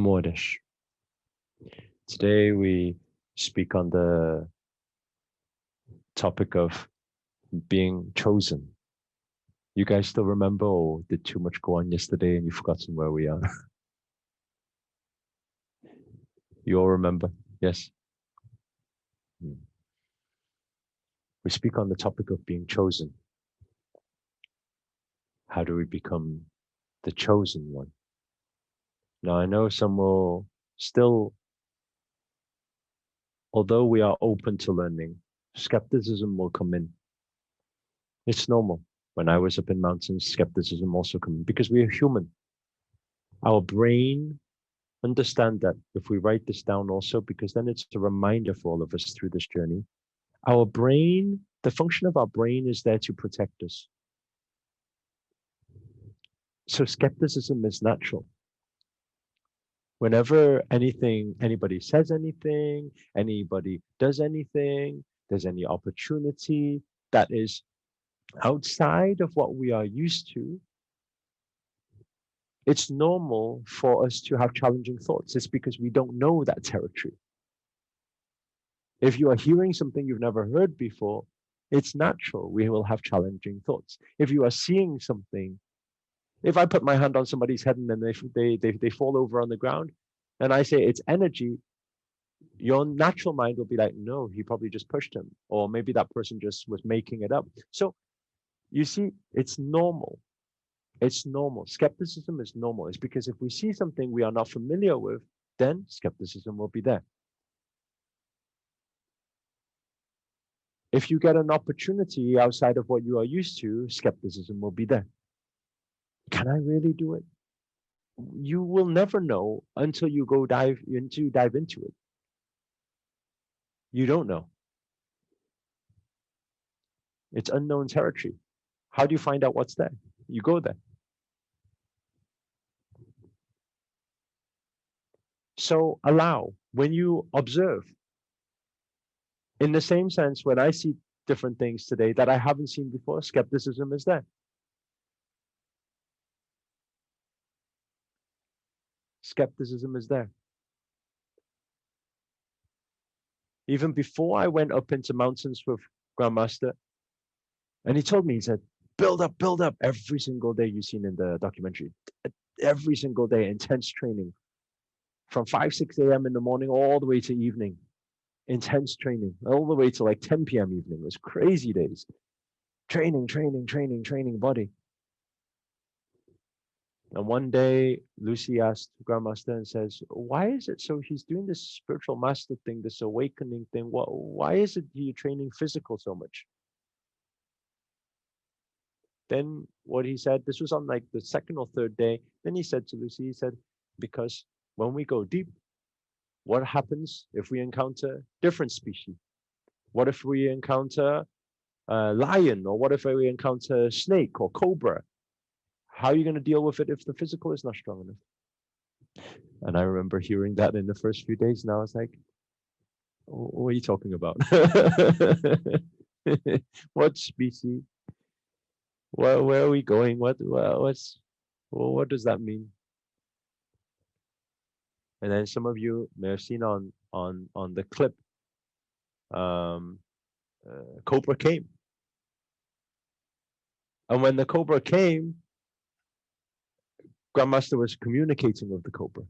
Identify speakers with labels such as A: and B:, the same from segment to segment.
A: Namodish. Today we speak on the topic of being chosen. You guys still remember, or did too much go on yesterday and you've forgotten where we are? You all remember? Yes. We speak on the topic of being chosen. How do we become the chosen one? Now, I know some will still, although we are open to learning, skepticism will come in. It's normal. When I was up in mountains, skepticism also come in because we are human. Our brain, understand that if we write this down also, because then it's a reminder for all of us through this journey. Our brain, the function of our brain is there to protect us. So skepticism is natural. Whenever anybody says anything, anybody does anything, there's any opportunity that is outside of what we are used to, it's normal for us to have challenging thoughts. It's because we don't know that territory. If you are hearing something you've never heard before, it's natural. We will have challenging thoughts. If you are seeing something, if I put my hand on somebody's head and then they fall over on the ground, and I say it's energy, your natural mind will be like, no, he probably just pushed him, or maybe that person just was making it up. So you see, it's normal. It's normal. Skepticism is normal. It's because if we see something we are not familiar with, then skepticism will be there. If you get an opportunity outside of what you are used to, skepticism will be there. Can I really do it? You will never know until you dive into it. You don't know. It's unknown territory. How do you find out what's there? You go there. So allow, when you observe, in the same sense, when I see different things today that I haven't seen before, skepticism is there. Skepticism is there. Even before I went up into mountains with Grandmaster, and he told me, he said, build up every single day you've seen in the documentary. Every single day, intense training. From 5, 6 a.m. in the morning all the way to evening. Intense training, all the way to like 10 p.m. evening. It was crazy days. Training body. And one day, Lucy asked Grandmaster and says, why is it so he's doing this spiritual master thing, this awakening thing? Why is it you're training physical so much? Then what he said, this was on like the 2nd or 3rd day. Then he said to Lucy, he said, because when we go deep, what happens if we encounter different species? What if we encounter a lion? Or what if we encounter a snake or cobra? How are you going to deal with it if the physical is not strong enough? And I remember hearing that in the first few days. And I was like, what are you talking about? What species? Where are we going? What does that mean? And then some of you may have seen on the clip, Cobra came. And when the Cobra came, Grandmaster was communicating with the Cobra.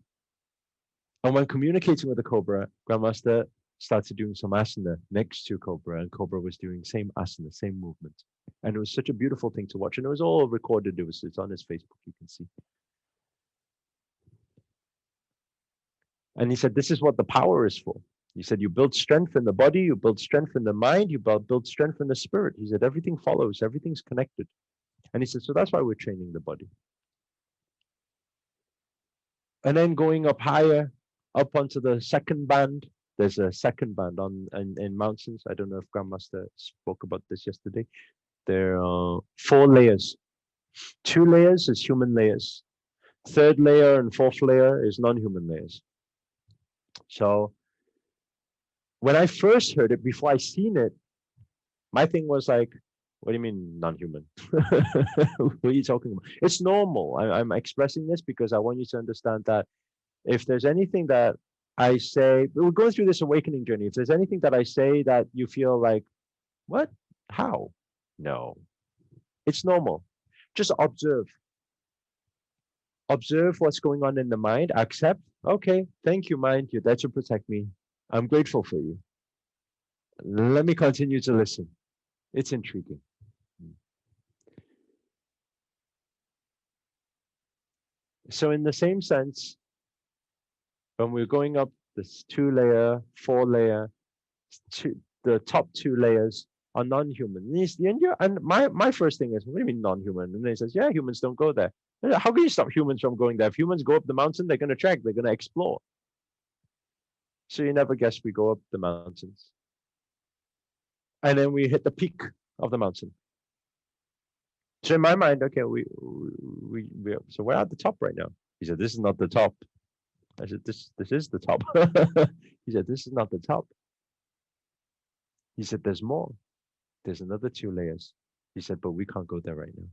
A: And when communicating with the Cobra, Grandmaster started doing some asana next to Cobra, and Cobra was doing same asana, same movement. And it was such a beautiful thing to watch. And it was all recorded. It's on his Facebook, you can see. And he said, this is what the power is for. He said, you build strength in the body, you build strength in the mind, you build strength in the spirit. He said, everything follows, everything's connected. And he said, so that's why we're training the body. And then going up higher, up onto the second band. There's a second band in mountains. I don't know if Grandmaster spoke about this yesterday. There are 4 layers. 2 layers is human layers. 3rd layer and 4th layer is non-human layers. So when I first heard it, before I seen it, my thing was like, what do you mean non-human? What are you talking about? It's normal. I'm expressing this because I want you to understand that If there's anything that I say, we're going through this awakening journey. If there's anything that I say that you feel like, what? How? No, it's normal. Just observe. Observe what's going on in the mind. Accept. Okay, thank you, mind. You're there to protect me. I'm grateful for you. Let me continue to listen. It's intriguing. So in the same sense, when we're going up this 2-layer, 4-layer, the top 2 layers are non-human. And my first thing is, what do you mean non-human? And then he says, yeah, humans don't go there. How can you stop humans from going there? If humans go up the mountain, they're going to trek, they're going to explore. So you never guess we go up the mountains. And then we hit the peak of the mountain. So in my mind, okay, so we're at the top right now. He said, this is not the top. I said, this is the top. He said, this is not the top. He said, there's more. There's another 2 layers. He said, but we can't go there right now.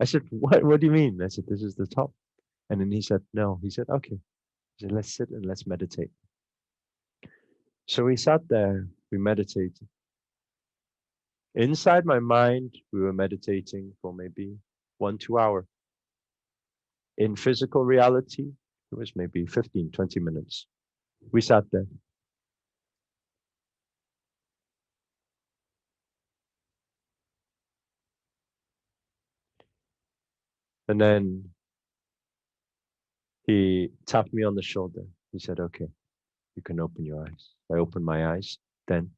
A: I said, what do you mean? I said, this is the top. And then he said, no. He said, okay. He said, let's sit and let's meditate. So we sat there, we meditated. Inside my mind, we were meditating for maybe 1-2 hours. In physical reality, it was maybe 15-20 minutes. We sat there. And then he tapped me on the shoulder. He said, okay, you can open your eyes. I opened my eyes. Then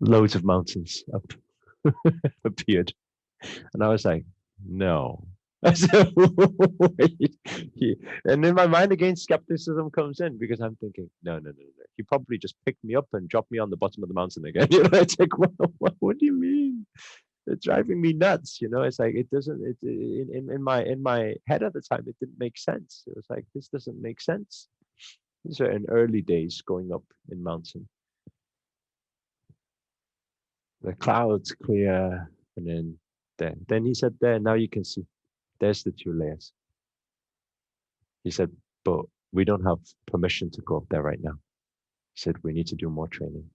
A: loads of mountains up appeared. And I was like, no. I said, wait. And in my mind again, skepticism comes in because I'm thinking, no. He probably just picked me up and dropped me on the bottom of the mountain again. It's like, what do you mean? It's driving me nuts. It's like, it doesn't, in my head at the time, it didn't make sense. It was like, this doesn't make sense. These are in early days going up in mountain. The clouds clear, and then he said, there, now you can see, there's the 2 layers. He said, but we don't have permission to go up there right now. He said, we need to do more training.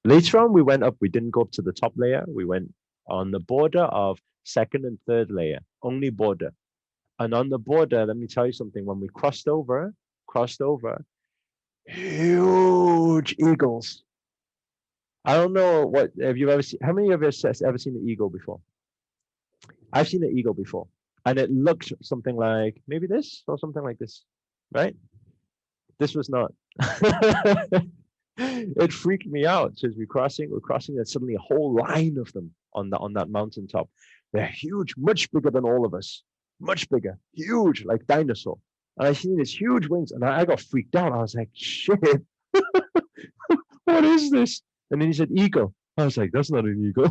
A: Later on, we went up, we didn't go up to the top layer. We went on the border of 2nd and 3rd layer, only border. And on the border, let me tell you something, when we crossed over, huge eagles. I don't know what, have you ever seen, how many of you have ever seen an eagle before? I've seen an eagle before, and it looked something like maybe this or something like this, right? This was not. It freaked me out. So as we're crossing, and suddenly a whole line of them on that mountaintop. They're huge, much bigger than all of us, much bigger, huge, like dinosaur. And I seen these huge wings, and I got freaked out. I was like, shit, what is this? And then he said, eagle. I was like, that's not an eagle.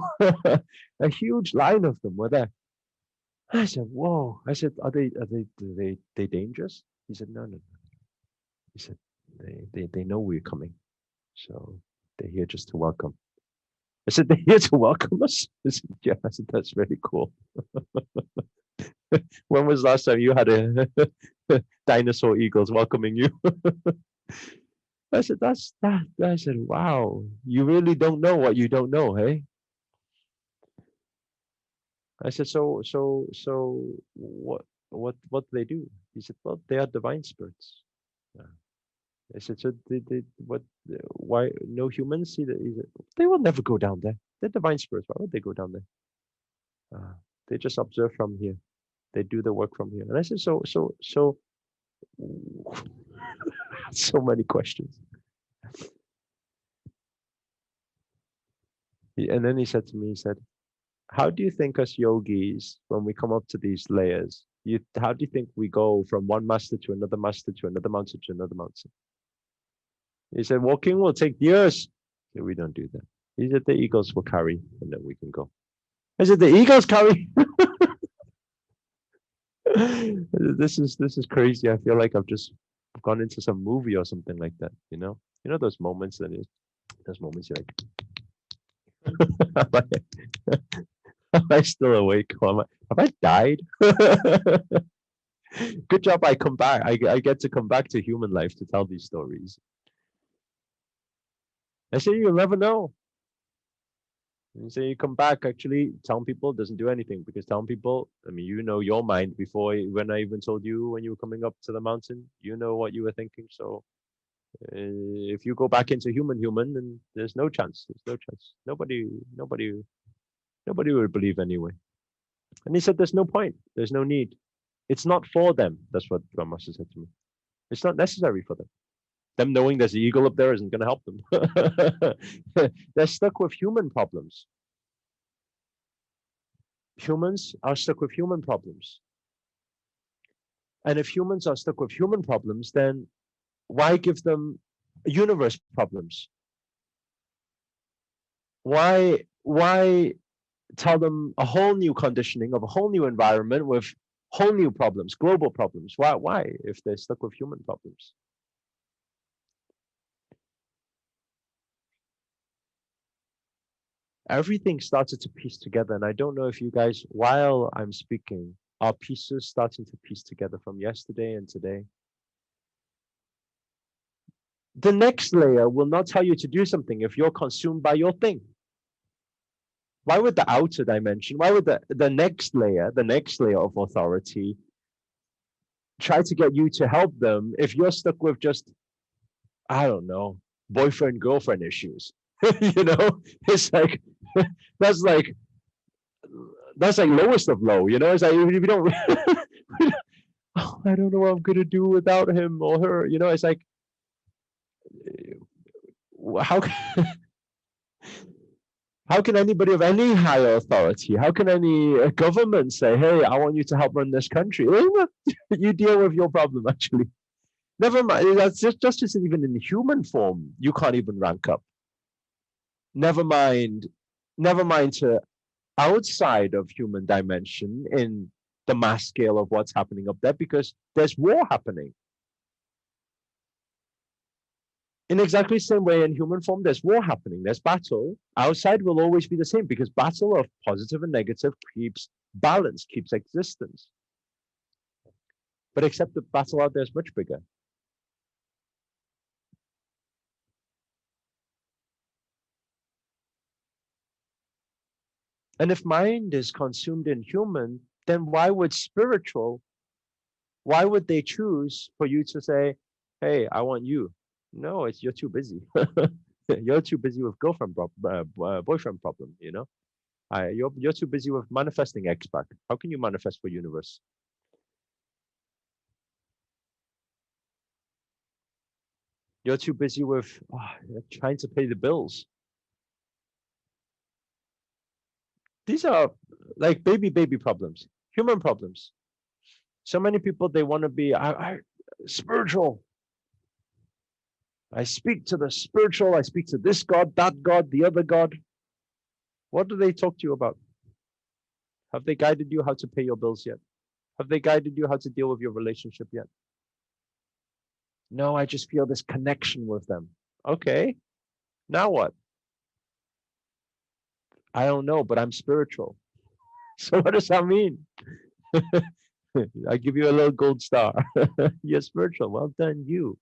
A: A huge line of them were there. I said, whoa. I said, are they dangerous? He said, no. He said, they know we're coming. So they're here just to welcome. I said, they're here to welcome us? I said, yeah. I said, that's really cool. When was the last time you had a dinosaur eagles welcoming you? I said, that's that. I said, wow, you really don't know what you don't know, hey? I said, so what do they do? He said, well, they are divine spirits. Yeah. I said, so why no humans see that? He said, they will never go down there. They're divine spirits. Why would they go down there? They just observe from here. They do the work from here. And I said, so so many questions. And then he said to me, he said, how do you think us yogis, when we come up to these layers, how do you think we go from one master to another master to another mountain to another mountain? He said, walking will take years. I said, we don't do that. He said, the eagles will carry, and then we can go. I said, the eagles carry? This is crazy. I feel like I've just gone into some movie or something like that. Those moments you're like, am I still awake? Have I died? Good job. I come back. I get to come back to human life to tell these stories. I say you'll never know. And so you come back, actually, telling people doesn't do anything because telling people, I mean, you know your mind before when I even told you when you were coming up to the mountain, you know what you were thinking. So if you go back into human, then there's no chance. There's no chance. Nobody will believe anyway. And he said, there's no point. There's no need. It's not for them. That's what Grandmaster said to me. It's not necessary for them. Them knowing there's an eagle up there isn't going to help them. They're stuck with human problems. Humans are stuck with human problems. And if humans are stuck with human problems, then why give them universe problems? Why tell them a whole new conditioning of a whole new environment with whole new problems, global problems? Why if they're stuck with human problems? Everything started to piece together. And I don't know if you guys, while I'm speaking, are pieces starting to piece together from yesterday and today. The next layer will not tell you to do something if you're consumed by your thing. Why would the outer dimension, why would the next layer of authority try to get you to help them if you're stuck with just, I don't know, boyfriend, girlfriend issues? You know, it's like, that's like, that's like lowest of low, you know, it's like, if you don't, oh, I don't know what I'm going to do without him or her, you know, it's like, how how can anybody of any higher authority, how can any government say, hey, I want you to help run this country? You deal with your problem, actually. Never mind, that's just even in human form, you can't even rank up. Never mind, never mind to outside of human dimension in the mass scale of what's happening up there, because there's war happening. In exactly the same way in human form, there's war happening, there's battle. Outside will always be the same because battle of positive and negative keeps balance, keeps existence. But except the battle out there is much bigger. And if mind is consumed in human, then why would they choose for you to say, hey, I want you? No, it's you're too busy. You're too busy with boyfriend problem, you know? You're too busy with manifesting X-Pac. How can you manifest for universe? You're too busy with trying to pay the bills. These are like baby problems, human problems. So many people, they want to be spiritual. I speak to the spiritual. I speak to this God, that God, the other God. What do they talk to you about? Have they guided you how to pay your bills yet? Have they guided you how to deal with your relationship yet? No, I just feel this connection with them. Okay, now what? I don't know, but I'm spiritual. So what does that mean? I give you a little gold star. You're spiritual. Well done, you.